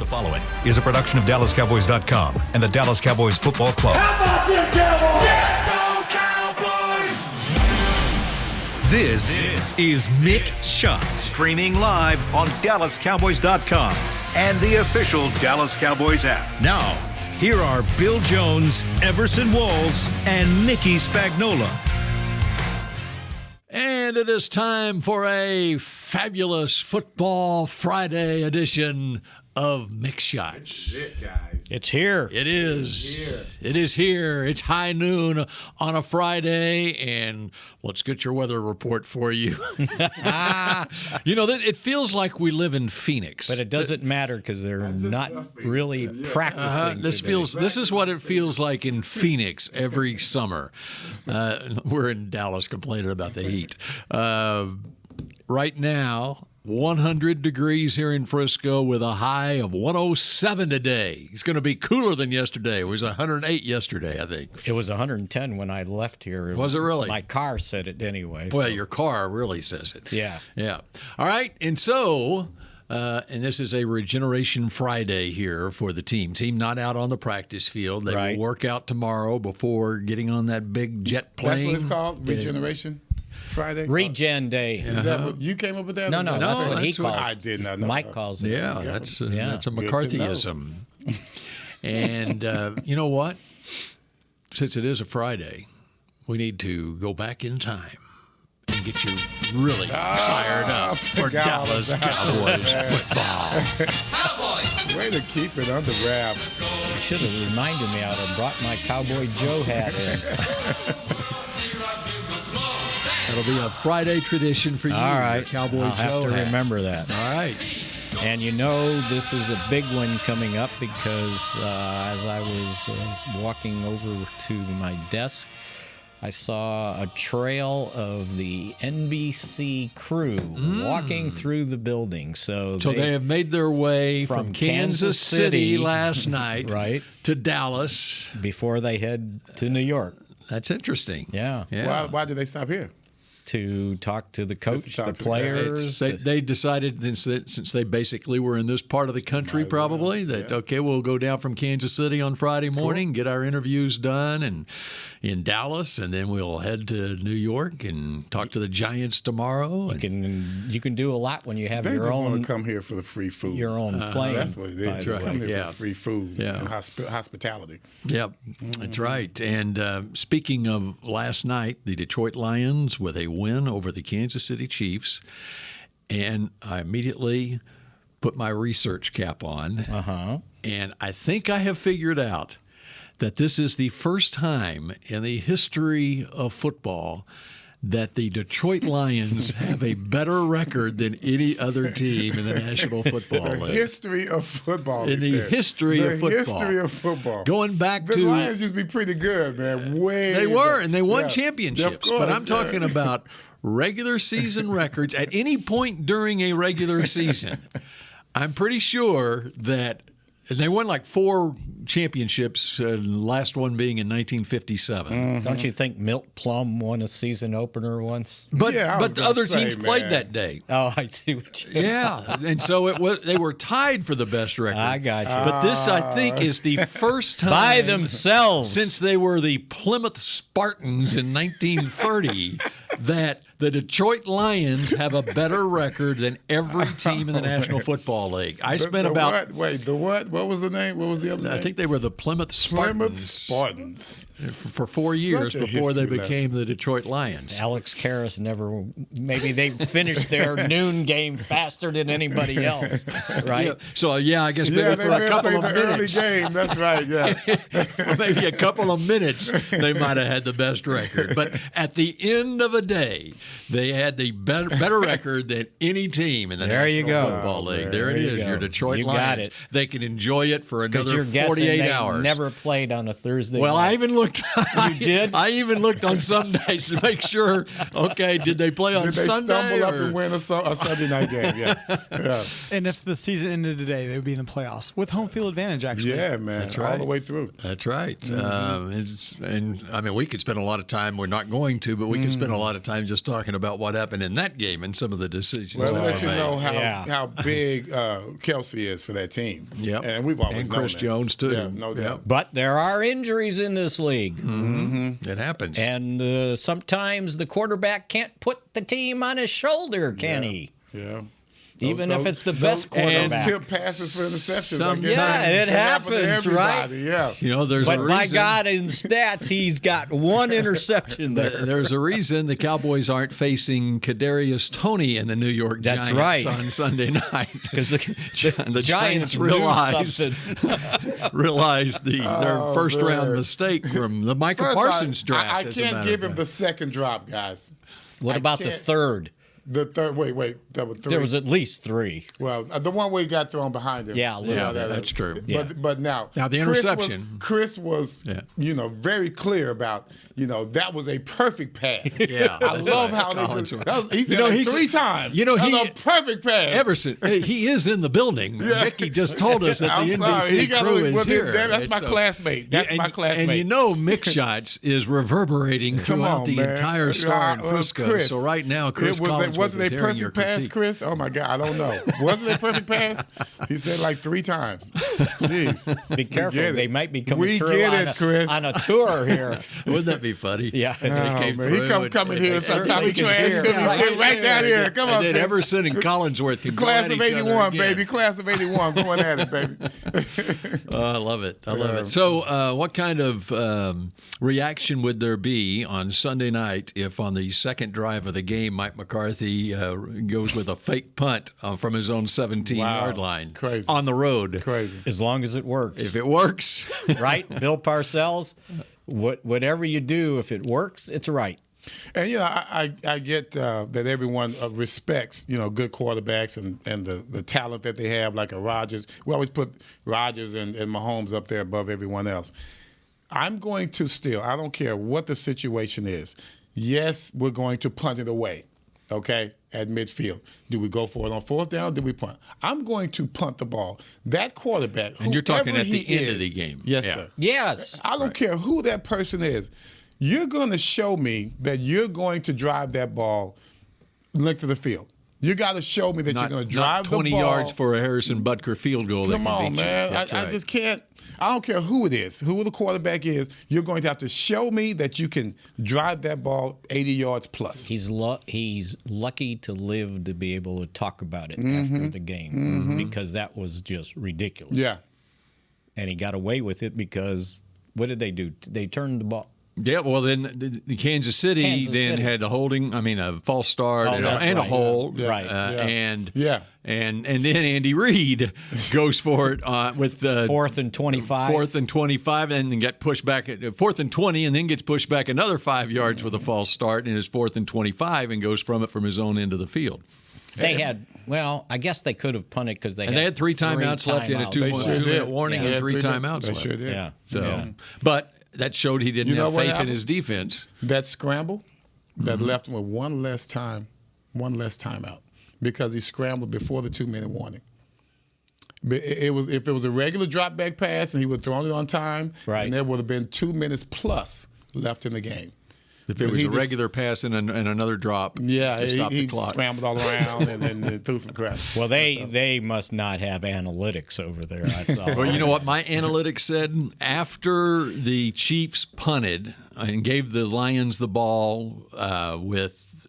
following is a production of DallasCowboys.com and the Dallas Cowboys Football Club. How about them Cowboys? Yeah, go Cowboys! This is Mick Shots. Streaming live on DallasCowboys.com and the official Dallas Cowboys app. Now, here are Bill Jones, Everson Walls, and Nicky Spagnola. And it is time for a fabulous Football Friday edition of Mick Shots. It's here. It is. It is here. It's high noon on a Friday, and let's get your weather report for you. You know, it feels like we live in Phoenix. But it doesn't matter because they're not really practicing. This is what it feels like in Phoenix every summer. We're in Dallas complaining about the heat. Right now, 100 degrees here in Frisco with a high of 107 today. It's going to be cooler than yesterday. It was 108 yesterday, I think. It was 110 when I left here. Was it really? My car said it anyway. Well, your car really says it. Yeah. Yeah. All right. And so, and this is a Regeneration Friday here for the team. Team not out on the practice field. They will work out tomorrow before getting on that big jet plane. That's what it's called? Regeneration Friday? Regen Day. Is that what you came up with that? No, that's what he calls it. I did not know. Mike calls it. Yeah, that's a McCarthyism. And you know what? Since it is a Friday, we need to go back in time and get you really fired up for Dallas Cowboys football. Way to keep it under wraps. You should have reminded me. I would have brought my Cowboy Joe hat in. That'll be a Friday tradition for you. All right. Cowboy I'll Joe have to hat. remember that. All right. And you know this is a big one coming up because as I was walking over to my desk, I saw a trail of the NBC crew walking through the building. So they have made their way from Kansas City last night to Dallas. Before they head to New York. That's interesting. Yeah. Why did they stop here? To talk to the coach, the players. They decided, since they basically were in this part of the country okay, we'll go down from Kansas City on Friday morning, get our interviews done and in Dallas, and then we'll head to New York and talk to the Giants tomorrow. You can do a lot when you have they your just own. Want to come here for the free food. Your own plane. That's what they do. Come here for free food and hospitality. Yep, that's right. And speaking of last night, the Detroit Lions with a win over the Kansas City Chiefs, and I immediately put my research cap on, and I think I have figured out that this is the first time in the history of football that the Detroit Lions have a better record than any other team in the National Football League. History of football. In the history of football. History of football. Going back the Lions used to be pretty good, man. They were, and they won championships. Course, but I'm talking about regular season records at any point during a regular season. I'm pretty sure that they won like 4 championships, the last one being in 1957. Don't you think Milt Plum won a season opener once? But the other teams played that day. Oh, I see what you mean. Yeah, and so they were tied for the best record. I got you. But this, I think, is the first time by themselves since they were the Plymouth Spartans in 1930 that the Detroit Lions have a better record than every team in the National Football League. I spent about what was the name? What was the other name? I think they were the Plymouth Spartans. For 4 years before they became the Detroit Lions. Alex Karras maybe they finished their noon game faster than anybody else, right? Yeah. So, I guess maybe for a couple of minutes. Early game, that's right, For maybe a couple of minutes, they might have had the best record. But at the end of a day, they had the better record than any team in the National Football League. There it is, your Detroit Lions. Got it. They can enjoy it for another 48 hours. Never played on a Thursday night. I even looked. You did? I even looked on some days to make sure. Okay, did they play on Sunday? Did they stumble up and win a Sunday night game? Yeah. And if the season ended today, they would be in the playoffs with home field advantage. Actually, yeah, man, that's right. All the way through. That's right. And we could spend a lot of time. We're not going to, but we could spend a lot of time just talking about what happened in that game and some of the decisions. Well, to let you made. know how big Kelsey is for that team. Yep. And we've always and known Chris that. Jones, too. Yeah, no doubt. But there are injuries in this league. It happens. And sometimes the quarterback can't put the team on his shoulder, can he? Yeah. Even if it's the best quarterback. Tip passes for interceptions. It happens, right? Yeah. You know, there's But a reason. my God, in stats, he's got one interception there. There's a reason the Cowboys aren't facing Kadarius Toney and the New York That's Giants right. on Sunday night Because the Giants knew realized something. their first round mistake from the Michael First, Parsons draft. I as a can't matter give of him fact. the second drop, guys. What about the can't- third? The third, wait, that was three. There was at least three. Well, the one where he got thrown behind him. Yeah, a little Yeah, bit. that's true. But now Now, the Chris interception. Chris was very clear about that was a perfect pass. Yeah, I love how Collins they was- just, he said it 3 times. You know, that he was a perfect pass. Everson, he is in the building. Mickey just told us that I'm the sorry. He NBC got crew is well, here. That's my It's, classmate. That's my classmate. And you know, Mick Shots is reverberating Come throughout on, the man. entire star in Frisco. Chris, So right now, Chris Collinsworth was it is a hearing your perfect pass, critique. Chris? Oh my God, I don't know. Was it a perfect pass? He said like 3 times. Jeez. Be careful. get it. They might be coming We through get on, it, Chris. on a tour here. Wouldn't that be funny? Yeah. They came Man, he through coming and- here sometime. He can trash see him. it. He Yeah, sit right down here. Come on, And then Chris. Everson and Collinsworth can Class go of at each other 81, again. baby. Class of 81 going at it, baby. Oh, I love it. I love it. So, what kind of reaction would there be on Sunday night if on the second drive of the game, Mike McCarthy goes with a fake punt from his own 17-yard line Crazy. on the road? Crazy. As long as it works. If it works, Right? Bill Parcells, whatever you do, if it works, it's right. And I get that everyone respects good quarterbacks and the talent that they have, like a Rodgers. We always put Rodgers and Mahomes up there above everyone else. I'm going to still, I don't care what the situation is. Yes, we're going to punt it away, okay, at midfield. Do we go for it on 4th down? Do we punt? I'm going to punt the ball. That quarterback, and you're talking whoever at the he end is, of the game. Yes, Yeah. sir. Yes. I don't care who that person is. You're going to show me that you're going to drive that ball length of the field. You got to show me that you're going to drive not 20 the ball. yards for a Harrison Butker field goal. Come that can on, beat man. You. That's I right. just can't. I don't care who it is, who the quarterback is. You're going to have to show me that you can drive that ball 80 yards plus. He's lucky to live to be able to talk about it after the game because that was just ridiculous. Yeah. And he got away with it because what did they do? They turned the ball. Yeah, well, then the Kansas City had a false start and that's a right. hold. Right. And then Andy Reid goes for it with 4th and 25. 4th and 25, and then get pushed back at 4th and 20, and then gets pushed back another 5 yards with a false start, and is 4th and 25, and goes from his own end of the field. They had, I guess they could have punted because they had 3 timeouts left in a 2-minute warning and 3 timeouts They left. sure did. Yeah. So, but that showed he didn't have what faith in happened? his defense. That scramble that left him with one less timeout because he scrambled before the 2-minute warning. If it was a regular drop back pass and he would have thrown it on time, right, and there would have been 2 minutes plus left in the game. If it was a regular pass and another drop, to stop the clock. Scrambled all around and then threw some crap. Well, they must not have analytics over there. That's all. Well, you know what my analytics said? After the Chiefs punted and gave the Lions the ball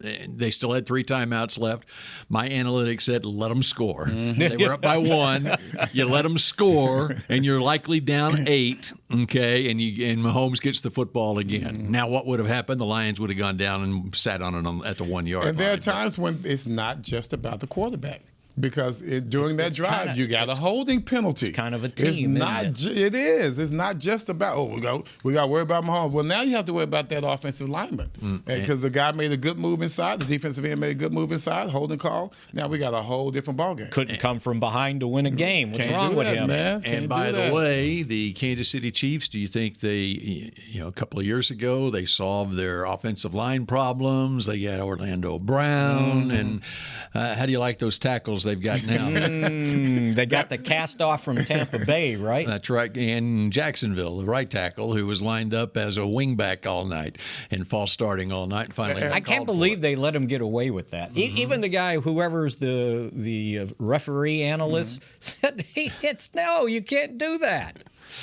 they still had 3 timeouts left. My analytics said, let them score. They were up by 1. You let them score, and you're likely down 8, okay, and Mahomes gets the football again. Now, what would have happened? The Lions would have gone down and sat on it at the 1-yard line. And there are times when it's not just about the quarterback. Because during that drive, you got a holding penalty. It's kind of a team. It's not. It is. It's not just about we got to worry about Mahomes. Well, now you have to worry about that offensive lineman because the guy made a good move inside. The defensive end made a good move inside. Holding call. Now we got a whole different ballgame. Couldn't come from behind to win a game. What's wrong with him, man? And by the way, the Kansas City Chiefs, do you think they, a couple of years ago, they solved their offensive line problems? They got Orlando Brown. And how do you like those tackles they've got now. They got the cast off from Tampa Bay, right? That's right. And Jacksonville, the right tackle, who was lined up as a wingback all night and false starting all night. And finally, I can't believe they let him get away with that. Even the guy, whoever's the referee analyst, said, "No, you can't do that."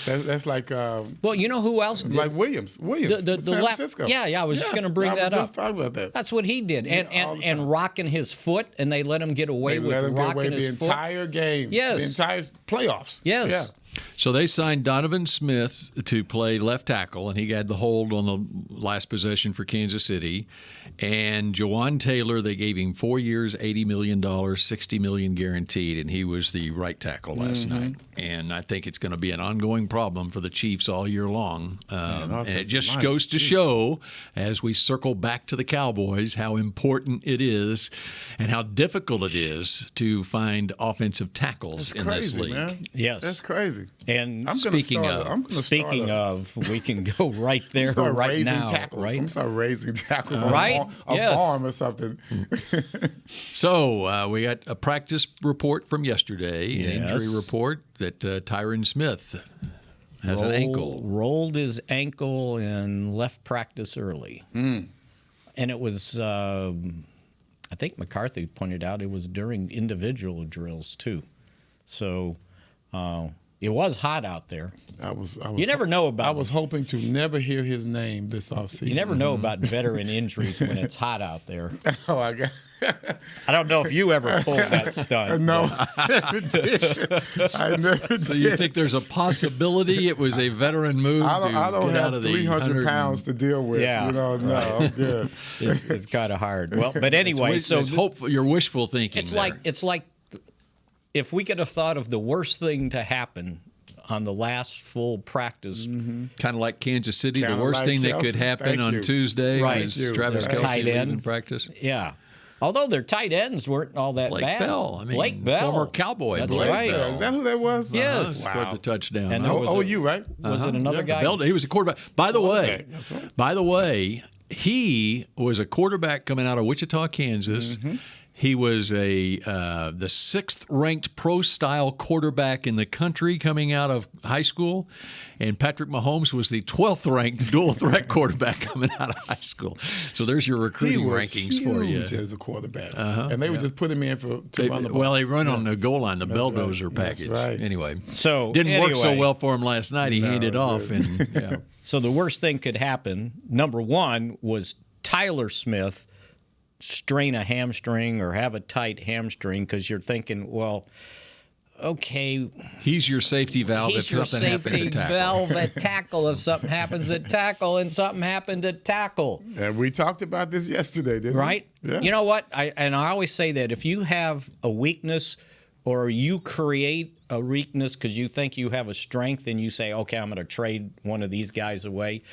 That's like Well, you know who else did? like Williams, the San left. Francisco. Yeah, I was just going to bring that I up. was just talking about that. That's what he did, all the time. and rocking his foot, and they let him get away They with let him get rocking away the his foot. entire game. Yes. The entire playoffs. Yes. Yeah. So they signed Donovan Smith to play left tackle, and he had the hold on the last possession for Kansas City. And Jawan Taylor, they gave him 4 years, $80 million, $60 million guaranteed, and he was the right tackle last night. And I think it's going to be an ongoing problem for the Chiefs all year long. And it just goes to show, as we circle back to the Cowboys, how important it is and how difficult it is to find offensive tackles in this league. Man. Yes. That's crazy. And Speaking of, we can go right there, start right raising now, tackles. right? I'm start raising tackles on Right? a Yes. farm or something. So we got a practice report from yesterday, an Yes. injury report that Tyron Smith has an ankle. Rolled his ankle and left practice early. And it was, I think McCarthy pointed out, it was during individual drills too. So it was hot out there. I was You never know about I was hoping to never hear his name this offseason. You never know about veteran injuries when it's hot out there. Oh, I got. I don't know if you ever pulled that stunt. No, I never did. I never did. So you think there's a possibility it was a veteran move I don't to get out have of the 300 pounds to deal with. Yeah. You know, no, I'm good. It's kind of hard. Well, but anyway, so it's hopeful. You're wishful thinking. it's there. like if we could have thought of the worst thing to happen on the last full practice, kind of like Kansas City. Kinda The worst like thing that Kelsey. could happen Thank on you. Tuesday Right. was Thank you. Travis Their Kelce tight leaving end. practice. yeah. Although their tight ends weren't all that Blake bad. Bell. I mean, Blake Bell, former Cowboy. That's Blake right. Bell. Is that who that was? Yes. Scored the touchdown. And there was a- you right? Was it another guy? Bell, he was a quarterback. By the way, That's right. by the way, he was a quarterback coming out of Wichita, Kansas. He was the 6th-ranked pro-style quarterback in the country coming out of high school, and Patrick Mahomes was the 12th-ranked dual-threat quarterback coming out of high school. So there's your He recruiting was rankings for you. huge as a quarterback, and they would just put him in to run the ball. Well, he run on the goal line, the Belldozer right. That's package. right. Anyway, So didn't work so anyway. well for him last night. He handed it off, and yeah. So the worst thing could happen, number one, was Tyler Smith strain a hamstring or have a tight hamstring because you're thinking, well, okay, he's your safety valve he's if your something happens safety at tackle. valve at tackle if something happens at tackle and something happened at tackle. And we talked about this yesterday, didn't we? Right? Yeah. You know what? I always say that if you have a weakness or you create a weakness because you think you have a strength and you say, okay, I'm going to trade one of these guys away,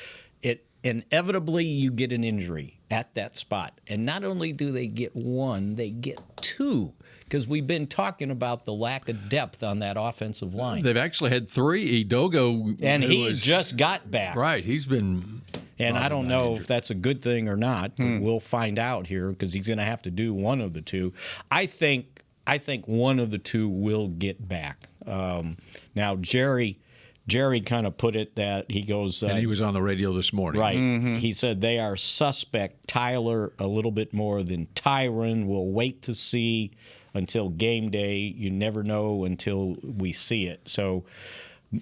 it inevitably you get an injury at that spot. And not only do they get one, they get two. Because we've been talking about the lack of depth on that offensive line. They've actually had 3. Idogo, And who he was- just got back. right. He's been. And I don't know if injured. that's a good thing or not. But we'll find out here because he's going to have to do one of the two. I think one of the two will get back. Now, Jerry kind of put it that he goes. And he was on the radio this morning. Right. He said they are suspect. Tyler a little bit more than Tyron. We'll wait to see until game day. You never know until we see it. So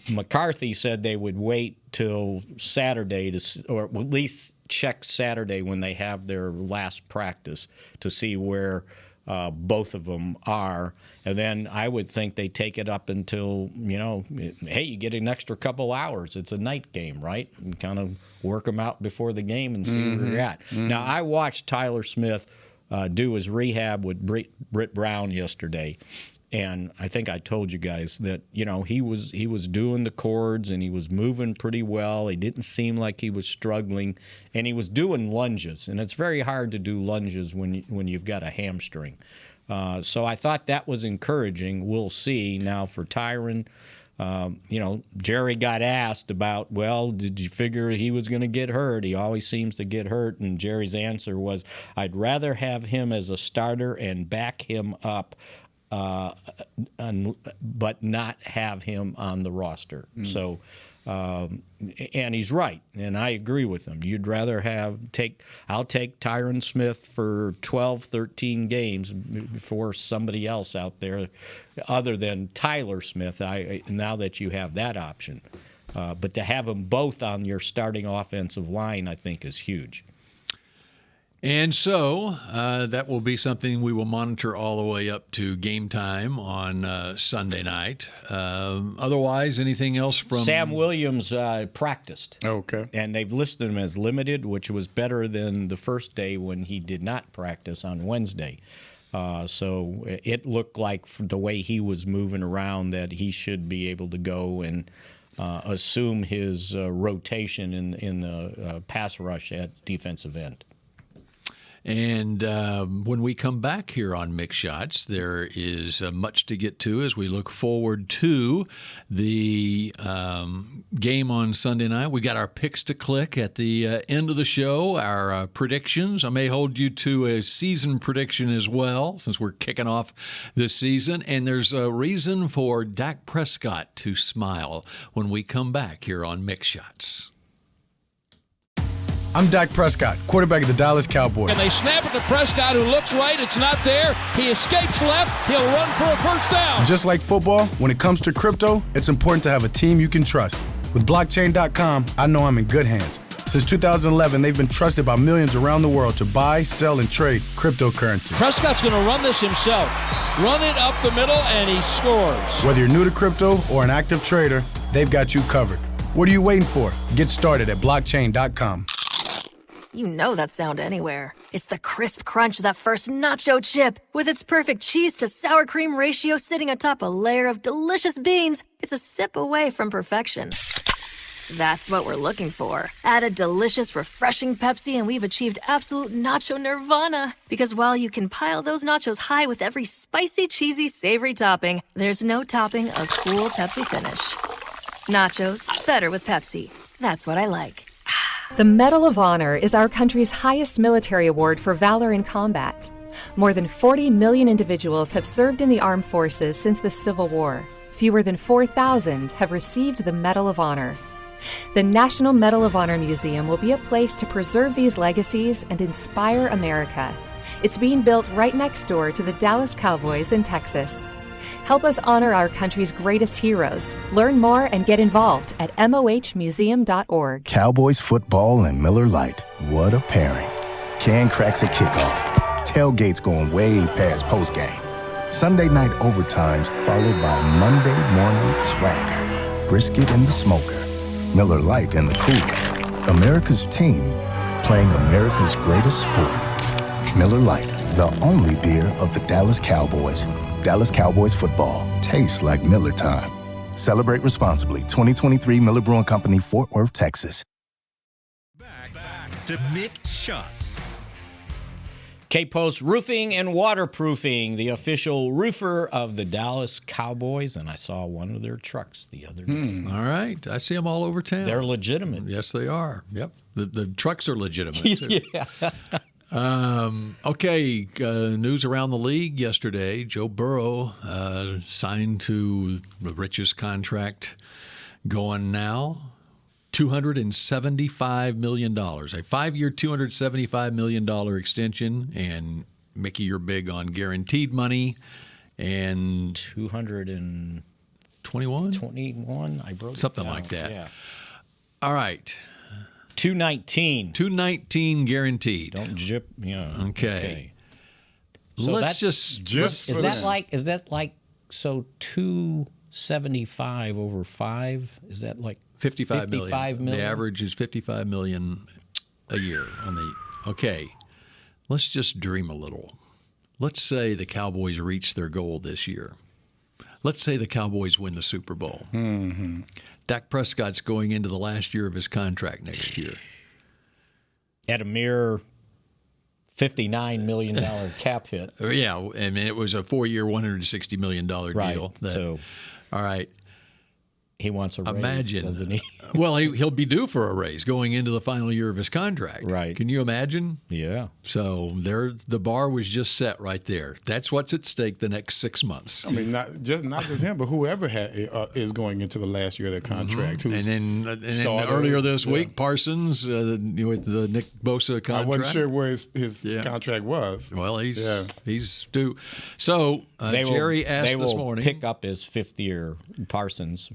McCarthy said they would wait till Saturday or at least check Saturday when they have their last practice to see where both of them are. And then I would think they take it up until, hey, you get an extra couple hours. It's a night game, right? And kind of work them out before the game and see where you're at. Now, I watched Tyler Smith do his rehab with Britt Brown yesterday. And I think I told you guys that, he was doing the chords and he was moving pretty well. He didn't seem like he was struggling. And he was doing lunges. And it's very hard to do lunges when you've got a hamstring. So I thought that was encouraging. We'll see. Now for Tyron, Jerry got asked about, well, did you figure he was going to get hurt? He always seems to get hurt. And Jerry's answer was, I'd rather have him as a starter and back him up but not have him on the roster. So, and he's right, and I agree with him. You'd rather I'll take Tyron Smith for 12, 13 games before somebody else out there other than Tyler Smith, now that you have that option. But to have them both on your starting offensive line, I think, is huge. And so that will be something we will monitor all the way up to game time on Sunday night. Otherwise, anything else from Sam Williams practiced. Okay. And they've listed him as limited, which was better than the first day when he did not practice on Wednesday. So it looked like, the way he was moving around, that he should be able to go and assume his rotation in the pass rush at defensive end. And when we come back here on Mick Shots, there is much to get to as we look forward to the game on Sunday night. We got our picks to click at the end of the show, our predictions. I may hold you to a season prediction as well, since we're kicking off this season. And there's a reason for Dak Prescott to smile when we come back here on Mick Shots. I'm Dak Prescott, quarterback of the Dallas Cowboys. And they snap it to Prescott, who looks right. It's not there. He escapes left. He'll run for a first down. Just like football, when it comes to crypto, it's important to have a team you can trust. With blockchain.com, I know I'm in good hands. Since 2011, they've been trusted by millions around the world to buy, sell, and trade cryptocurrency. Prescott's going to run this himself. Run it up the middle, and he scores. Whether you're new to crypto or an active trader, they've got you covered. What are you waiting for? Get started at blockchain.com. You know that sound anywhere. It's the crisp crunch of that first nacho chip. With its perfect cheese to sour cream ratio sitting atop a layer of delicious beans, it's a sip away from perfection. That's what we're looking for. Add a delicious, refreshing Pepsi and we've achieved absolute nacho nirvana. Because while you can pile those nachos high with every spicy, cheesy, savory topping, there's no topping a cool Pepsi finish. Nachos, better with Pepsi. That's what I like. The Medal of Honor is our country's highest military award for valor in combat. More than 40 million individuals have served in the armed forces since the Civil War. Fewer than 4,000 have received the Medal of Honor. The National Medal of Honor Museum will be a place to preserve these legacies and inspire America. It's being built right next door to the Dallas Cowboys in Texas. Help us honor our country's greatest heroes. Learn more and get involved at mohmuseum.org. Cowboys football and Miller Lite. What a pairing. Can cracks at kickoff. Tailgates going way past postgame. Sunday night overtimes followed by Monday morning swagger. Brisket in the smoker. Miller Lite in the cooler. America's team playing America's greatest sport. Miller Lite, the only beer of the Dallas Cowboys. Dallas Cowboys football tastes like Miller time. Celebrate responsibly. 2023 Miller Brewing Company, Fort Worth, Texas. Back to Mick Shots. K-Post Roofing and Waterproofing, the official roofer of the Dallas Cowboys, and I saw one of their trucks the other day. All right. I see them all over town. They're legitimate. Yes, they are. Yep. The trucks are legitimate, too. Yeah. Okay, news around the league yesterday. Joe Burrow signed to the richest contract going now, $275 million. A 5-year, $275 million extension. And, Mickey, you're big on guaranteed money. And 221? I broke something it down. like that. Yeah. All right. 219 guaranteed. Don't jip. Yeah. Okay. So Let's just is that like so 275 over 5? Is that like 55 million? The average is 55 million a year on the. Okay. Let's just dream a little. Let's say the Cowboys reach their goal this year. Let's say the Cowboys win the Super Bowl. Mm-hmm. Dak Prescott's going into the last year of his contract next year. At a mere $59 million cap hit. Yeah, I mean, it was a 4-year, $160 million deal. Right. All right. He wants a raise, imagine, doesn't he? Well, he'll be due for a raise going into the final year of his contract. Right. Can you imagine? Yeah. So the bar was just set right there. That's what's at stake the next 6 months. I mean, not just him, but whoever is going into the last year of their contract. And then earlier this week, Parsons with the Nick Bosa contract. I wasn't sure where his contract was. Well, he's due. So Jerry asked this morning. Pick up his fifth year, Parsons,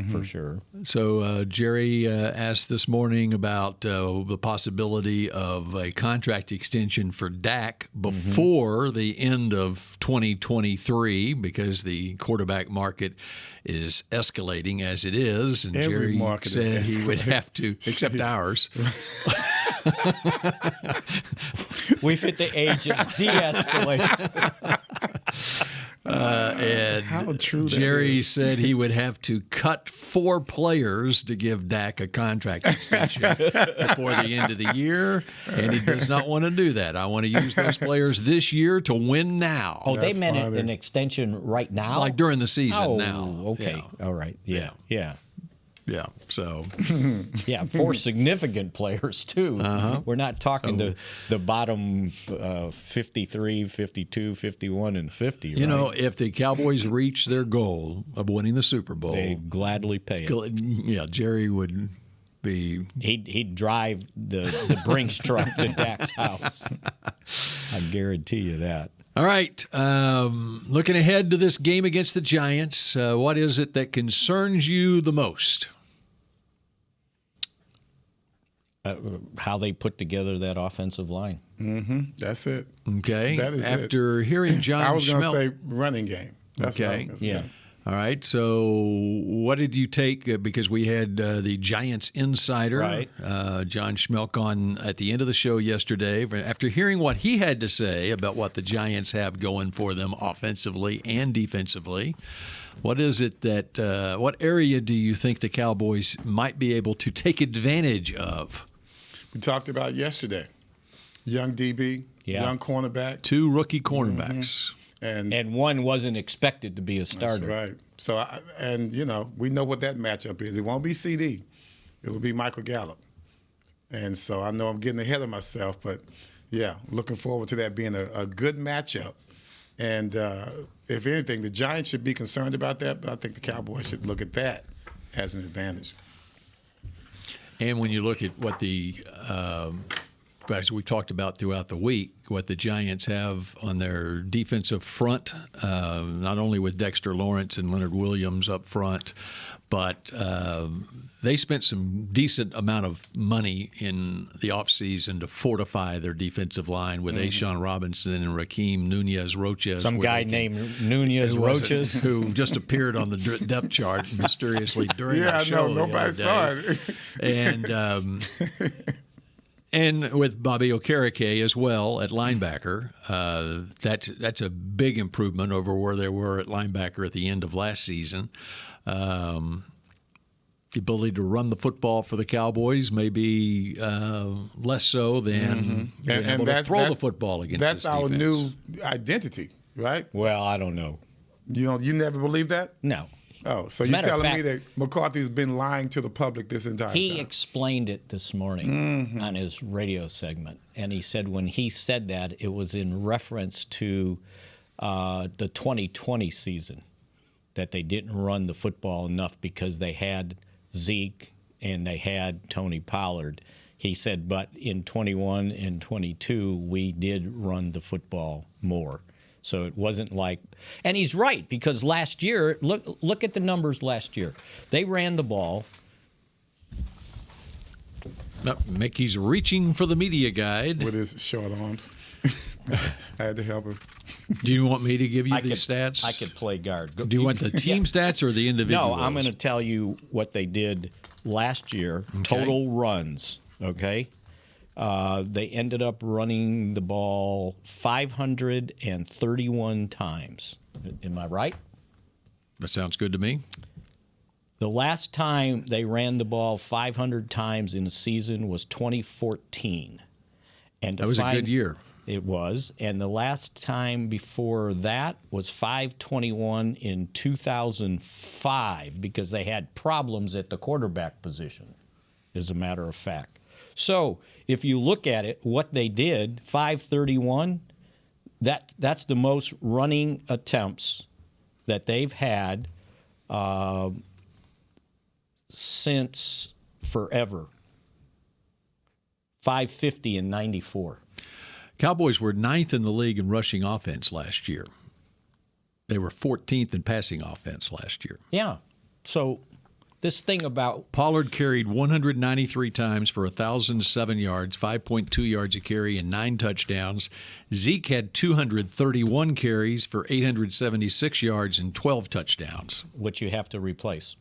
for sure. So Jerry asked this morning about the possibility of a contract extension for Dak before the end of 2023 because the quarterback market is escalating as it is. And Every Jerry said he would have to, except ours. We've hit the age of de-escalate. And how true Jerry said he would have to cut 4 players to give Dak a contract extension before the end of the year, and he does not want to do that. I want to use those players this year to win now. Oh, they meant an extension right now? Like during the season now. Okay. Yeah. All right. Yeah. Yeah, so. Yeah, 4 significant players, too. We're not talking the bottom 53, 52, 51, and 50, You know, if the Cowboys reach their goal of winning the Super Bowl. They gladly pay it. Yeah, Jerry would be. He'd drive the Brinks truck to Dak's house. I guarantee you that. All right. Looking ahead to this game against the Giants, what is it that concerns you the most? How they put together that offensive line. That's it. Okay. That is After hearing John I was going to Schmelk. say running game. That's what I was Okay. gonna say. Yeah. All right. So what did you take? Because we had the Giants insider, Right. John Schmelk, on at the end of the show yesterday. After hearing what he had to say about what the Giants have going for them offensively and defensively, what is it that what area do you think the Cowboys might be able to take advantage of? We talked about yesterday. Young DB, young cornerback. 2 rookie cornerbacks. And one wasn't expected to be a starter. That's right. So, we know what that matchup is. It won't be CD. It will be Michael Gallup. And so I know I'm getting ahead of myself, but, yeah, looking forward to that being a good matchup. And if anything, the Giants should be concerned about that, but I think the Cowboys should look at that as an advantage. And when you look at what the as we talked about throughout the week, what the Giants have on their defensive front, not only with Dexter Lawrence and Leonard Williams up front, but they spent some decent amount of money in the offseason to fortify their defensive line with A'Shawn Robinson and Raheem Nunez-Roches. Some guy named Nunez-Roches. Who just appeared on the depth chart mysteriously during the show. Yeah, nobody saw it. And with Bobby Okereke as well at linebacker, that's a big improvement over where they were at linebacker at the end of last season. The ability to run the football for the Cowboys may be less so than being able to throw the football against this defense. That's our new identity, right? Well, I don't know. You never believe that? No. Oh, so you're telling me that McCarthy's been lying to the public this entire time? He explained it this morning on his radio segment, and he said when he said that, it was in reference to the 2020 season, that they didn't run the football enough because they had Zeke and they had Tony Pollard. He said, but in 21 and 22, we did run the football more. So it wasn't like, and he's right, because last year, look at the numbers last year. They ran the ball. Mickey's reaching for the media guide. With his short arms. I had to help him. Do you want me to give you these stats? I could play guard. Do you want the team stats or the individual? No, I'm going to tell you what they did last year, total runs, okay? They ended up running the ball 531 times. Am I right? That sounds good to me. The last time they ran the ball 500 times in a season was 2014. And that was a good year. It was. And the last time before that was 521 in 2005 because they had problems at the quarterback position, as a matter of fact. So if you look at it, what they did, 531, that's the most running attempts that they've had since forever. 550 in 94. Cowboys were 9th in the league in rushing offense last year. They were 14th in passing offense last year. Yeah. So this thing about Pollard carried 193 times for 1,007 yards, 5.2 yards a carry, and 9 touchdowns. Zeke had 231 carries for 876 yards and 12 touchdowns. Which you have to replace.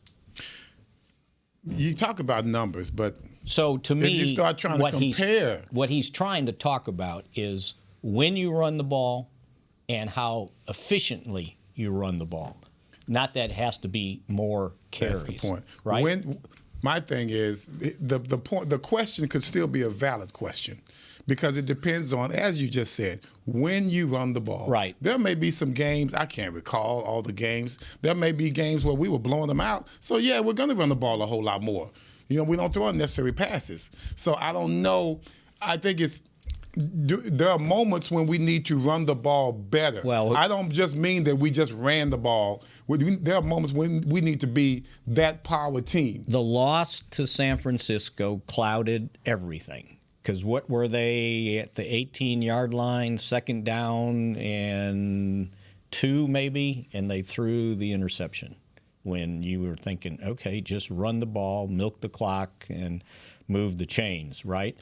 You talk about numbers, but so to me, if you start trying to compare, what he's trying to talk about is when you run the ball and how efficiently you run the ball. Not that it has to be more carries. That's the point, right? My thing is the point. The question could still be a valid question because it depends on, as you just said, when you run the ball. Right. There may be some games, I can't recall all the games. There may be games where we were blowing them out. So, yeah, we're going to run the ball a whole lot more. You know, we don't throw unnecessary passes. So I don't know. I think there are moments when we need to run the ball better. Well, I don't just mean that we just ran the ball. There are moments when we need to be that power team. The loss to San Francisco clouded everything. Because what were they at the 18-yard line, second down and 2 maybe, and they threw the interception when you were thinking, okay, just run the ball, milk the clock, and move the chains, right?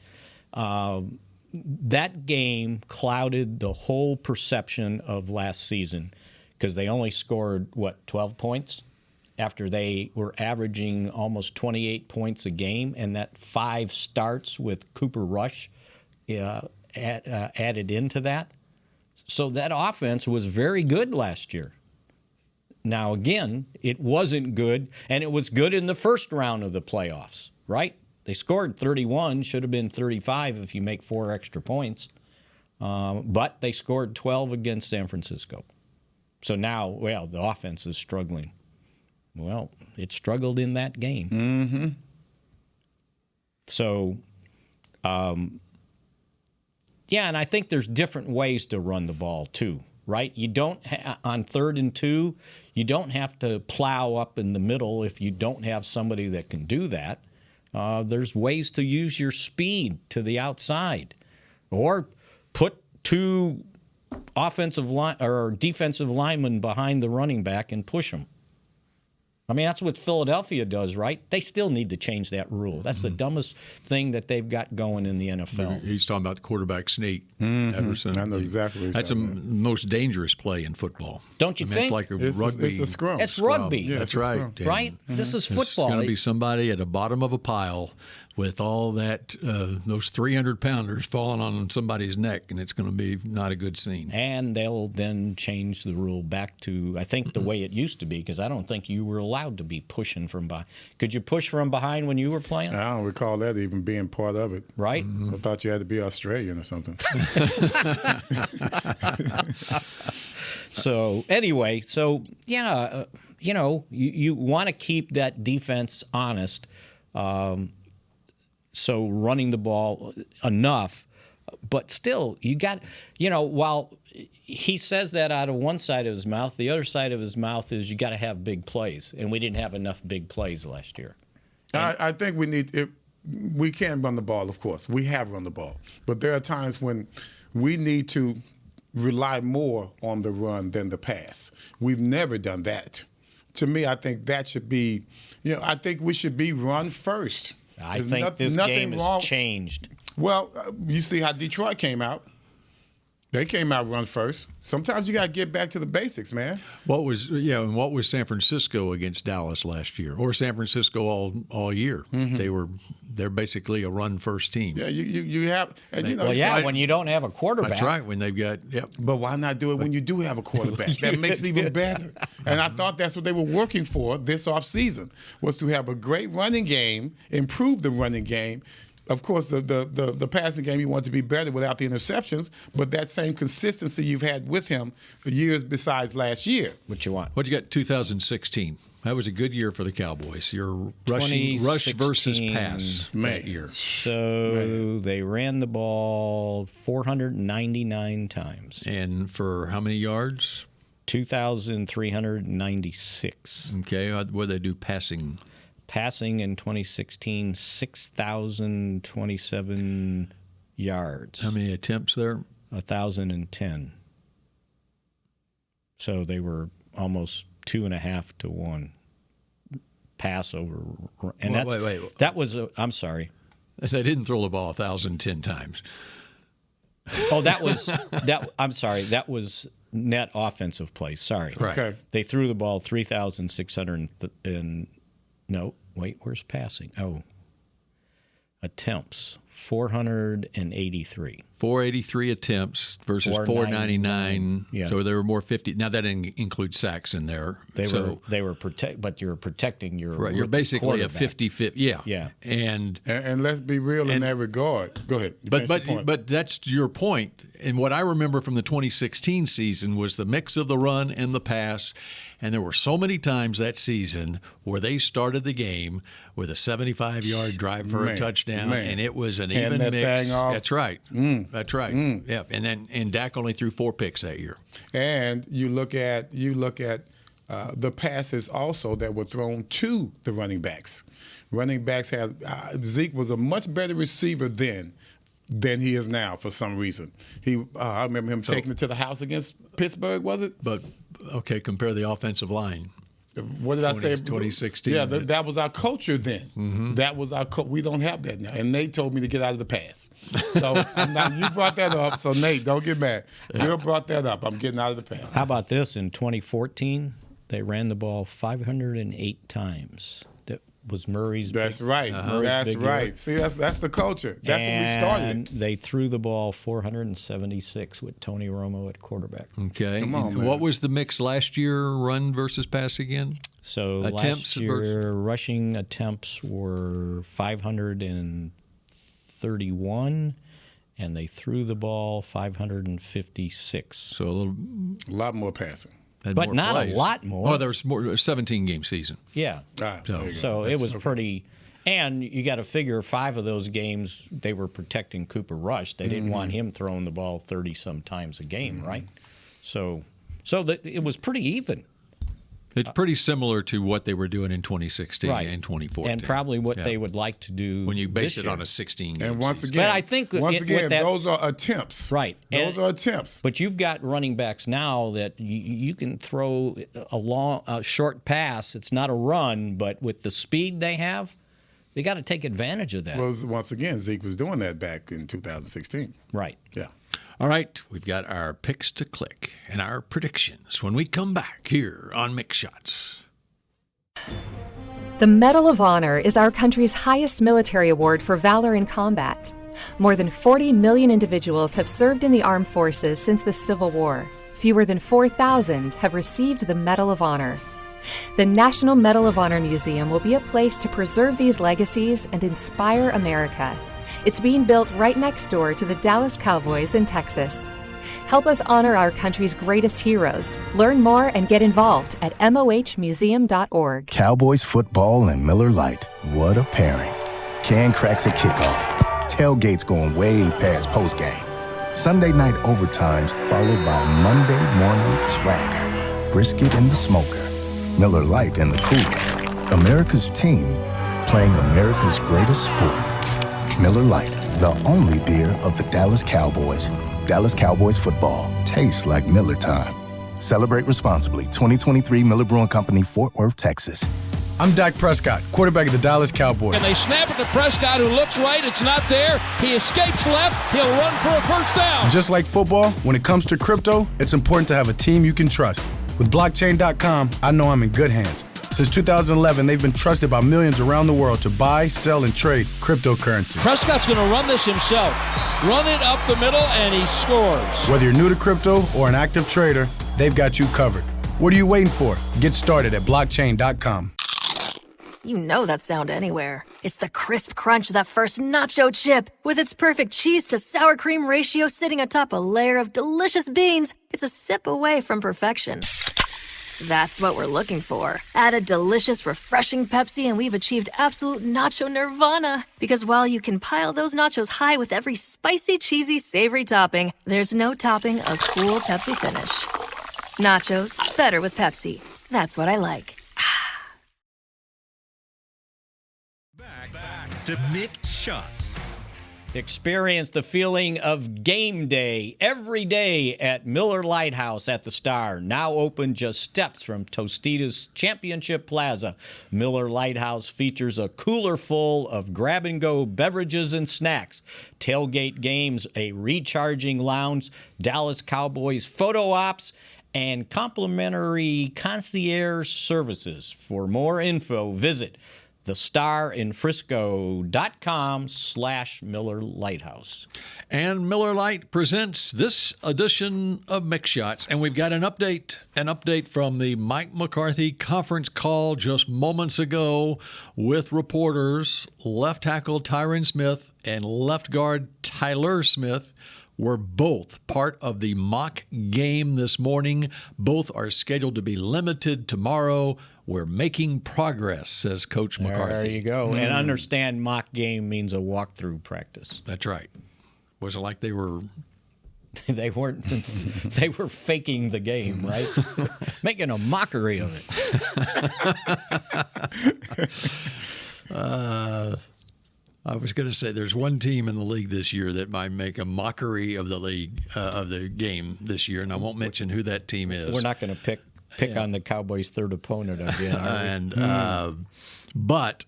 That game clouded the whole perception of last season because they only scored, 12 points? After they were averaging almost 28 points a game, and that 5 starts with Cooper Rush added into that. So that offense was very good last year. Now, again, it wasn't good, and it was good in the first round of the playoffs, right? They scored 31, should have been 35 if you make 4 extra points. But they scored 12 against San Francisco. So now, well, the offense is struggling. Well, it struggled in that game. Mm-hmm. So, yeah, and I think there's different ways to run the ball too, right? You don't on 3rd and 2, you don't have to plow up in the middle if you don't have somebody that can do that. There's ways to use your speed to the outside, or put 2 offensive line or defensive linemen behind the running back and push them. I mean, that's what Philadelphia does, right? They still need to change that rule. That's the dumbest thing that they've got going in the NFL. He's talking about the quarterback sneak, Mm-hmm. Everson. I know exactly what he's That's the talking about. most dangerous play in football. Don't you think? It's like a rugby. It's a scrum. It's rugby. Yeah, That's it's a right. scrum. And Right? This is football. It's going to be somebody at the bottom of a pile with all that, those 300-pounders falling on somebody's neck, and it's going to be not a good scene. And they'll then change the rule back to, I think, the way it used to be, because I don't think you were allowed to be pushing from behind. Could you push from behind when you were playing? I don't recall that even being part of it. Right? I thought you had to be Australian or something. So, anyway, yeah, you want to keep that defense honest. So running the ball enough, but still, you got, while he says that out of one side of his mouth, the other side of his mouth is you got to have big plays, and we didn't have enough big plays last year. I think we need we can run the ball, of course. We have run the ball, but there are times when we need to rely more on the run than the pass. We've never done that. To me, I think that should be, I think we should be run first. I think this game has changed. Well, you see how Detroit came out. They came out run first. Sometimes you got to get back to the basics, man. What was San Francisco against Dallas last year, or San Francisco all year? Mm-hmm. They're basically a run first team. Yeah, you have. And, when you don't have a quarterback. That's right. When they've got But why not do it when you do have a quarterback? That makes it even better. And I thought that's what they were working for this offseason, was to have a great running game, improve the running game. Of course, the passing game, you want to be better without the interceptions, but that same consistency you've had with him for years besides last year. What you want? What you got 2016? That was a good year for the Cowboys. Your rush versus pass that year. So they ran the ball 499 times. And for how many yards? 2,396. Okay. What did they do passing? Passing in 2016, 6,027 yards. How many attempts there? 1,010. So they were almost 2.5 to 1 pass over. And wait. That was I'm sorry. They didn't throw the ball 1,010 times. Oh, that was that. I'm sorry. That was net offensive plays. Sorry. Right. Okay. They threw the ball 3,600 and no. Wait, where's passing? Oh, attempts 483. 483 attempts versus 499. Yeah. So there were more 50. Now that didn't include sacks in there. They were but you're protecting your right. You're basically a 50-50. Yeah. Yeah. And let's be real in that regard. Go ahead. But that's your point. And what I remember from the 2016 season was the mix of the run and the pass. And there were so many times that season where they started the game with a 75-yard drive for a touchdown, and it was an even that mix. Thing off. That's right. That's right. Yeah. And Dak only threw 4 picks that year. And you look at the passes also that were thrown to the running backs. Running backs had Zeke was a much better receiver then than he is now for some reason. I remember him taking it to the house against Pittsburgh, was it? But okay, compare the offensive line. What did I say? 2016. Yeah, that was our culture then. Mm-hmm. That was our we don't have that now. And Nate told me to get out of the pass. So you brought that up. So Nate, don't get mad. You brought that up. I'm getting out of the pass. How about this? In 2014, they ran the ball 508 times. That was Murray's. That's right. That's right. Year. See, that's the culture. That's when we started. And they threw the ball 476 with Tony Romo at quarterback. Okay. Come on, man. What was the mix last year, run versus pass again? So last year, rushing attempts were 531, and they threw the ball 556. So a lot more passing. But not a lot more. Oh, there was more. 17-game season. Yeah. So it was pretty. And you got to figure 5 of those games they were protecting Cooper Rush. They didn't want him throwing the ball 30-some times a game, right? So it was pretty even. It's pretty similar to what they were doing in 2016 and 2014. And probably what they would like to do when you base it year. on a 16-game And once season. again, but I think those are attempts. Right. Those are attempts. But you've got running backs now that you can throw a short pass. It's not a run, but with the speed they have, they got to take advantage of that. Well, once again, Zeke was doing that back in 2016. Right. Yeah. All right, we've got our picks to click and our predictions when we come back here on Mick Shots. The Medal of Honor is our country's highest military award for valor in combat. More than 40 million individuals have served in the armed forces since the Civil War. Fewer than 4,000 have received the Medal of Honor. The National Medal of Honor Museum will be a place to preserve these legacies and inspire America. It's being built right next door to the Dallas Cowboys in Texas. Help us honor our country's greatest heroes. Learn more and get involved at mohmuseum.org. Cowboys football and Miller Lite. What a pairing. Can cracks at kickoff. Tailgates going way past postgame. Sunday night overtimes followed by Monday morning swagger. Brisket in the smoker. Miller Lite in the cooler. America's team playing America's greatest sport. Miller Lite, the only beer of the Dallas Cowboys. Dallas Cowboys football tastes like Miller time. Celebrate responsibly. 2023 Miller Brewing Company, Fort Worth, Texas. I'm Dak Prescott, quarterback of the Dallas Cowboys. And they snap it to Prescott, who looks right. It's not there. He escapes left. He'll run for a first down. Just like football, when it comes to crypto, it's important to have a team you can trust. With blockchain.com, I know I'm in good hands. Since 2011, they've been trusted by millions around the world to buy, sell, and trade cryptocurrency. Prescott's going to run this himself. Run it up the middle, and he scores. Whether you're new to crypto or an active trader, they've got you covered. What are you waiting for? Get started at blockchain.com. You know that sound anywhere. It's the crisp crunch of that first nacho chip. With its perfect cheese to sour cream ratio sitting atop a layer of delicious beans, it's a sip away from perfection. That's what we're looking for. Add a delicious, refreshing Pepsi and we've achieved absolute nacho nirvana. Because while you can pile those nachos high with every spicy, cheesy, savory topping, there's no topping a cool Pepsi finish. Nachos, better with Pepsi. That's what I like. Back to Mick Shots. Experience the feeling of game day every day at Miller Lighthouse at the Star. Now open just steps from Tostitos Championship Plaza. Miller Lighthouse features a cooler full of grab-and-go beverages and snacks, tailgate games, a recharging lounge, Dallas Cowboys photo ops, and complimentary concierge services. For more info, visit thestarinfrisco.com/Miller Lighthouse. And Miller Lite presents this edition of Mick Shots. And we've got an update from the Mike McCarthy conference call just moments ago with reporters. Left tackle Tyron Smith and left guard Tyler Smith were both part of the mock game this morning. Both are scheduled to be limited tomorrow. We're making progress, says Coach McCarthy. There you go. And understand mock game means a walkthrough practice. That's right. Was it like they were... They weren't. They were faking the game, right? Making a mockery of it. I was going to say there's one team in the league this year that might make a mockery of the league, of the game this year, and I won't mention who that team is. We're not going to pick on the Cowboys' third opponent again. But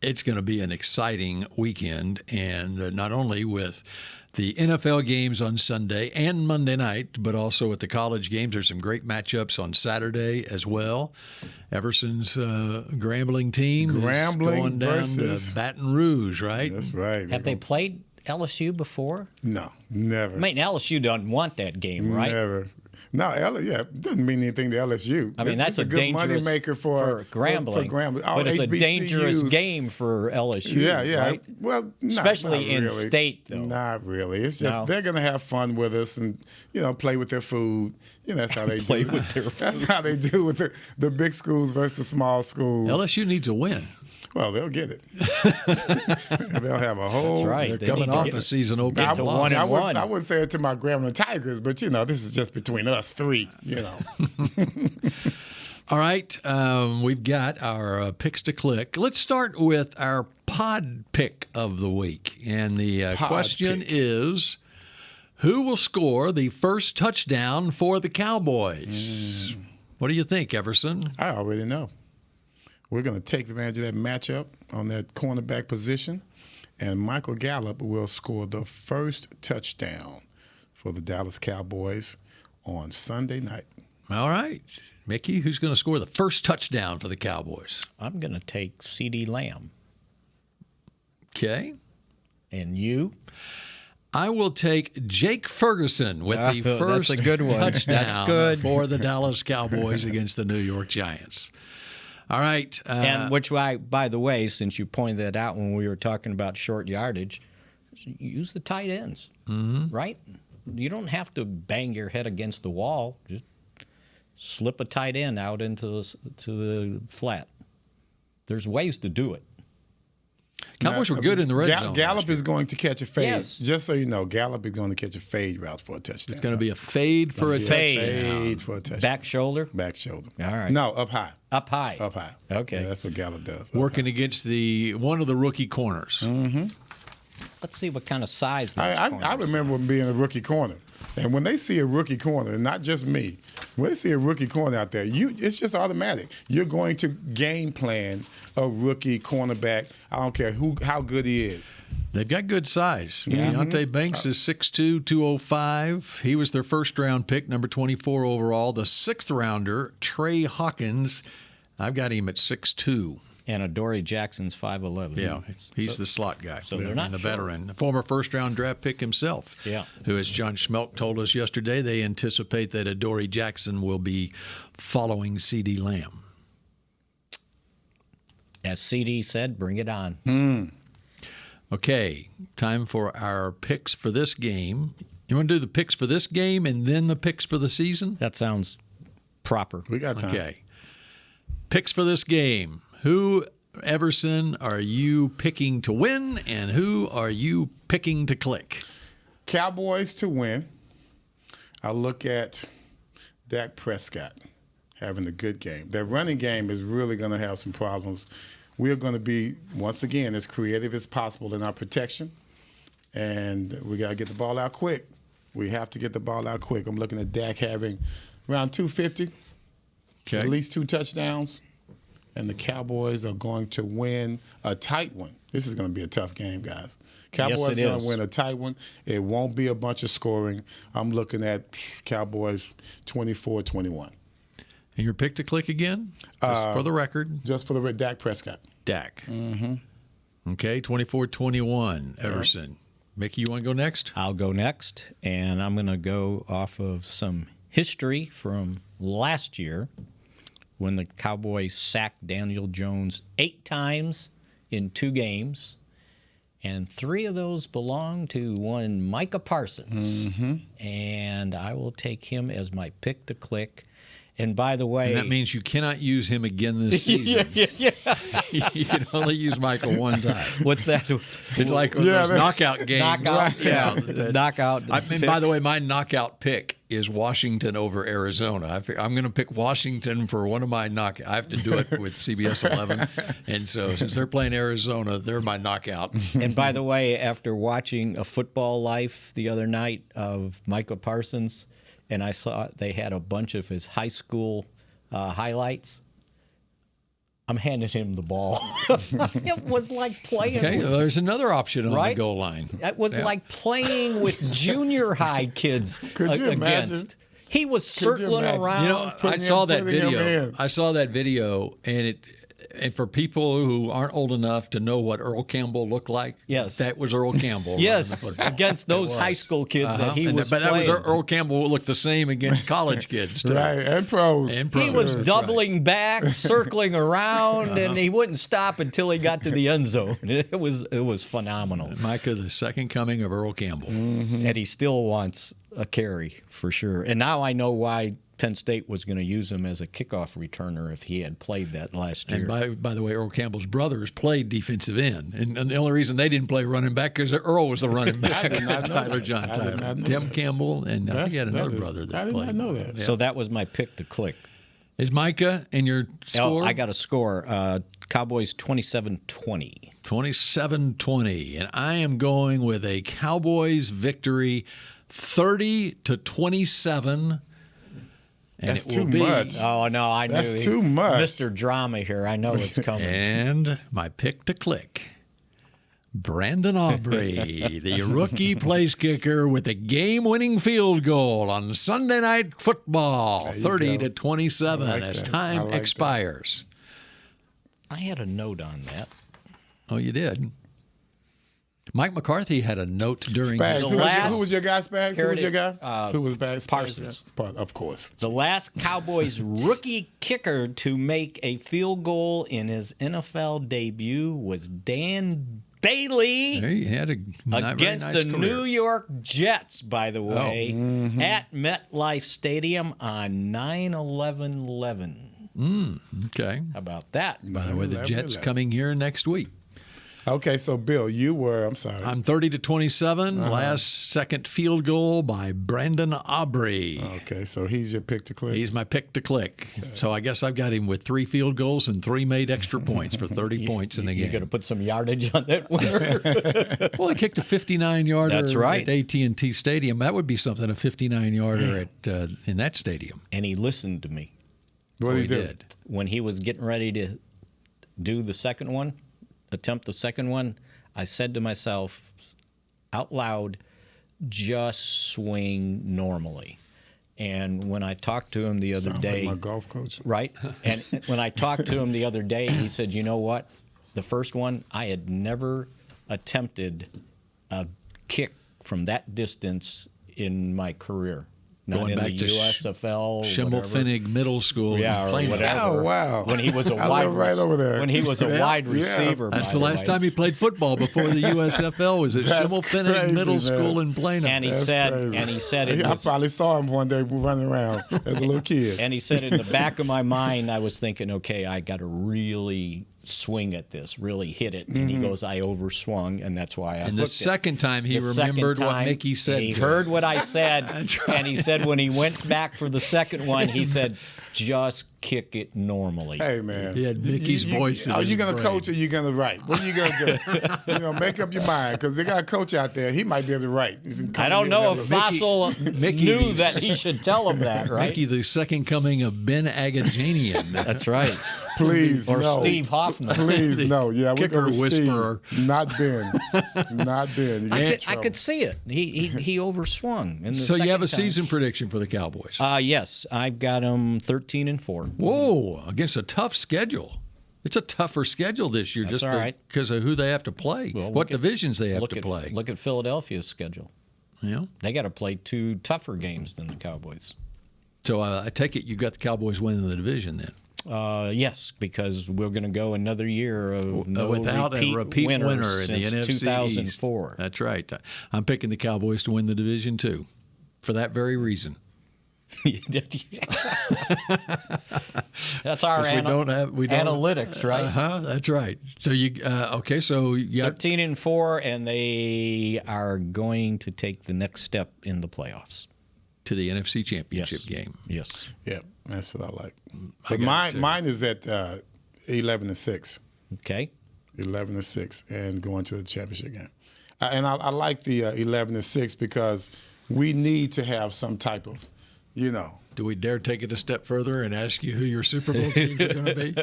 it's going to be an exciting weekend, and not only with the NFL games on Sunday and Monday night, but also at the college games. There's some great matchups on Saturday as well. Everson's Grambling team is going down to Baton Rouge, right? That's right. Have they played LSU before? No, never. I mean, LSU doesn't want that game, right? Never. No, it doesn't mean anything to LSU. I mean, that's a good dangerous money maker for Grambling. For Grambling. But it's a dangerous game for LSU. Yeah. Right? Well, especially not in really. state, though. Not really. It's just they're going to have fun with us and play with their food. That's how they play do. with their food. That's how they do with the big schools versus the small schools. LSU needs a win. Well, they'll get it. They'll have a whole. That's right. They're coming off a season opener. I wouldn't say it to my Grambling Tigers, but this is just between us three. All right, we've got our picks to click. Let's start with our pod pick of the week, and the question is: who will score the first touchdown for the Cowboys? What do you think, Everson? I already know. We're going to take advantage of that matchup on that cornerback position, and Michael Gallup will score the first touchdown for the Dallas Cowboys on Sunday night. All right. Mickey, who's going to score the first touchdown for the Cowboys? I'm going to take CeeDee Lamb. Okay. And you? I will take Jake Ferguson with the first that's a good one. touchdown That's good. for the Dallas Cowboys against the New York Giants. All right. And which, by the way, since you pointed that out when we were talking about short yardage, use the tight ends, right? You don't have to bang your head against the wall. Just slip a tight end out into the flat. There's ways to do it. Cowboys were good in the red zone. Gallup is going to catch a fade. Yes. Just so you know, Gallup is going to catch a fade route for a touchdown. It's going to be a fade for a touchdown. Fade for a touchdown. Back shoulder? Back shoulder. All right. No, up high. Up high. Up high. Okay. Yeah, that's what Gallup does. Working against one of the rookie corners. Mm-hmm. Let's see what kind of size those I remember being a rookie corner. And when they see a rookie corner, and not just me, when they see a rookie corner out there, it's just automatic. You're going to game plan a rookie cornerback. I don't care how good he is. They've got good size. Deontay Banks is 6'2", 205. He was their first-round pick, number 24 overall. The sixth-rounder, Trey Hawkins, I've got him at 6'2". And Adoree Jackson's 5'11". Yeah, he's the slot guy. So they're not the short. veteran, former first-round draft pick himself. Yeah. Who, as John Schmelk told us yesterday, they anticipate that Adoree Jackson will be following CeeDee Lamb. As CD said, bring it on. Okay, time for our picks for this game. You want to do the picks for this game and then the picks for the season? That sounds proper. We got time. Okay. Picks for this game. Who, Everson, are you picking to win, and who are you picking to click? Cowboys to win. I look at Dak Prescott having a good game. Their running game is really going to have some problems. We're going to be, once again, as creative as possible in our protection, and we got to get the ball out quick. We have to get the ball out quick. I'm looking at Dak having around 250, at least 2 touchdowns, and the Cowboys are going to win a tight one. This is going to be a tough game, guys. Cowboys are going to win a tight one. It won't be a bunch of scoring. I'm looking at Cowboys 24-21. And your pick to click again? Just for the record. Just for the Dak Prescott. Dak. Mm-hmm. Okay, 24-21. Everson. Mickey, you want to go next? I'll go next, and I'm going to go off of some history from last year when the Cowboys sacked Daniel Jones 8 times in 2 games, and 3 of those belong to one Micah Parsons. And I will take him as my pick to click. And by the way... And that means you cannot use him again this season. You can only use Michael one time. What's that? It's like those knockout games. Knockout. And by the way, my knockout pick is Washington over Arizona. I'm going to pick Washington for one of my knockout. I have to do it with CBS 11. And so since they're playing Arizona, they're my knockout. And by the way, after watching A Football Life the other night of Micah Parsons, and I saw they had a bunch of his high school highlights, I'm handing him the ball. It was like playing with, there's another option on the goal line. It was like playing with junior high kids. Could you imagine? He was circling around. You know, I saw that video. I saw that video, and for people who aren't old enough to know what Earl Campbell looked like, that was Earl Campbell. Yes, against those high school kids that he was playing. But that was Earl Campbell looked the same against college kids, too. Right, and pros. He was doubling back, circling around, and he wouldn't stop until he got to the end zone. It was phenomenal. Micah, the second coming of Earl Campbell. And he still wants a carry, for sure. And now I know why Penn State was going to use him as a kickoff returner if he had played that last year. And by the way, Earl Campbell's brothers played defensive end. And the only reason they didn't play running back because Earl was the running back. Tyler. Tim Campbell, and I think he had another brother that played. I did not know that. Yeah. So that was my pick to click. Is Micah and your score? I got a score. Cowboys 27-20. 27-20. And I am going with a Cowboys victory 30-27. And that's too much. Oh, no, I knew. That's too much. Mr. Drama here. I know it's coming. And my pick to click, Brandon Aubrey, the rookie place kicker with a game-winning field goal on Sunday Night Football, 30-27 as time expires. I had a note on that. Oh, you did? Mike McCarthy had a note during Spags. his Who was your guy, Spags? Who was your guy? Who was Spags? Parsons. Of course. The last Cowboys rookie kicker to make a field goal in his NFL debut was Dan Bailey. He had against the New York Jets, by the way, at MetLife Stadium on 9/11/11. Okay. How about that? By the way, the Jets coming here next week. Okay, so Bill, you were, I'm sorry. I'm 30-27. Last second field goal by Brandon Aubrey. Okay, so he's your pick to click. He's my pick to click. Okay. So I guess I've got him with 3 field goals and 3 made extra points for 30 points in the game. You're going to put some yardage on that winner? Well, he kicked a 59-yarder That's right. at AT&T Stadium. That would be something, a 59-yarder in that stadium. And he listened to me. What did he do? When he was getting ready to do the second one, attempt the second one, I said to myself out loud, just swing normally. And when I talked to him the other day, like my golf coach, right? And when I talked to him the other day, he said, "You know what? The first one, I had never attempted a kick from that distance in my career." not Going in back the to USFL. Schimmelfinnig Middle School. Yeah, or Plano. whatever. Oh, wow. When he was a I wide live right over there. When he was a wide receiver. That's by the last way. time he played football before the USFL was at That's Schimmelfinnig crazy, Middle man. School in Plano. And he That's said, crazy. and he said it I was, probably saw him one day running around as a little kid. and he said in the back of my mind, I was thinking, okay, I got to really swing at this, really hit it. And he goes, I overswung, and that's why I And the hooked it. second time he The second remembered what time, Mickey said. He to heard him. what I said, and he said when he went back for the second one, he said, just kick it normally. Hey, man. He had Mickey's voice in Are his you going to brain. coach or you going to write? What are you going to do? Make up your mind, because they got a coach out there. He might be able to write. I don't know if Fossil Mickey knew that he should tell him that, right? Mickey, the second coming of Ben Agajanian. That's right. Please, Or no. Steve Hoffman. Please, no. Yeah, we're Kicker going to whisperer. Steve. Not Ben. Not Ben. You get in I trouble. could see it. He overswung. In the So you have a second time. season prediction for the Cowboys. Yes, I've got them 13-4. Whoa, against a tough schedule. It's a tougher schedule this year That's just all right. because of who they have to play, Well, what look at- divisions they have to play. Look at Philadelphia's schedule. Yeah. They got to play 2 tougher games than the Cowboys. So I take it you got the Cowboys winning the division then. Yes, because we're going to go another year of no Without repeat a repeat winner in the since NFC 2004. East. That's right. I'm picking the Cowboys to win the division too, for that very reason. That's our we don't analytics, right? That's right. So you okay? So you got 13-4, and they are going to take the next step in the playoffs to the NFC Championship game. Yes. Yeah, that's what I like. But mine is at 11-6. Okay. 11-6, and going to the championship game. And I like the 11-6 because we need to have some type of, Do we dare take it a step further and ask you who your Super Bowl teams are going to be?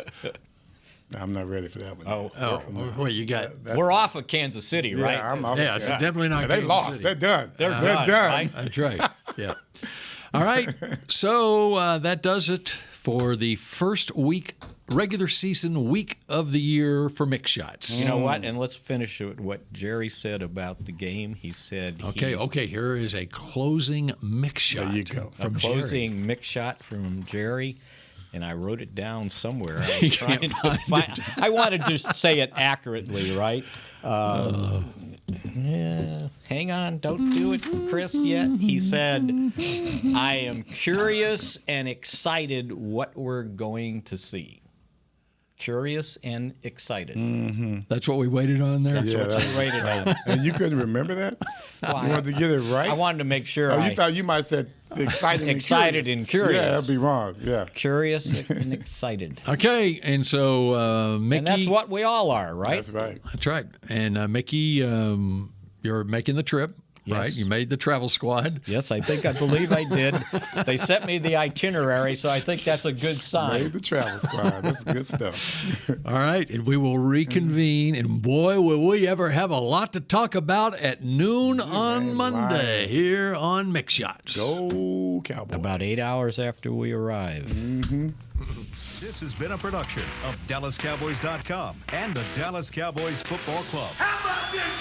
I'm not ready for that one. Well, you got. We're off of Kansas City, right? Yeah, I'm off. Yeah, it's definitely not. Yeah, they Kansas lost. City. They're done. They're done. Right? That's right. Yeah. All right. So that does it for the first regular season week of the year for Mick Shots. You know what? And let's finish with what Jerry said about the game. He said, Okay. Here is a closing Mick Shot. There you go. From a Jerry. closing Mick shot from Jerry. And I wrote it down somewhere. I was trying to find. I wanted to say it accurately, right? Yeah, hang on, don't do it, Chris, yet. He said, I am curious and excited what we're going to see. Curious and excited. Mm-hmm. That's what we waited on there? That's what you rated on. And you couldn't remember that? Well, You wanted to get it right? I wanted to make sure. You thought you might have said excited and Excited curious. and curious. Yeah, that'd be wrong. Yeah. Curious and excited. Okay, and so Mickey. And that's what we all are, right? That's right. That's right. And Mickey, you're making the trip, right? Yes. You made the travel squad. Yes, I believe I did. They sent me the itinerary, so I think that's a good sign. Made the travel squad. That's good stuff. All right, and we will reconvene, and boy, will we ever have a lot to talk about at noon on Monday here on Mick Shots. Go Cowboys. About 8 hours after we arrive. Mm-hmm. This has been a production of DallasCowboys.com and the Dallas Cowboys Football Club. How about this,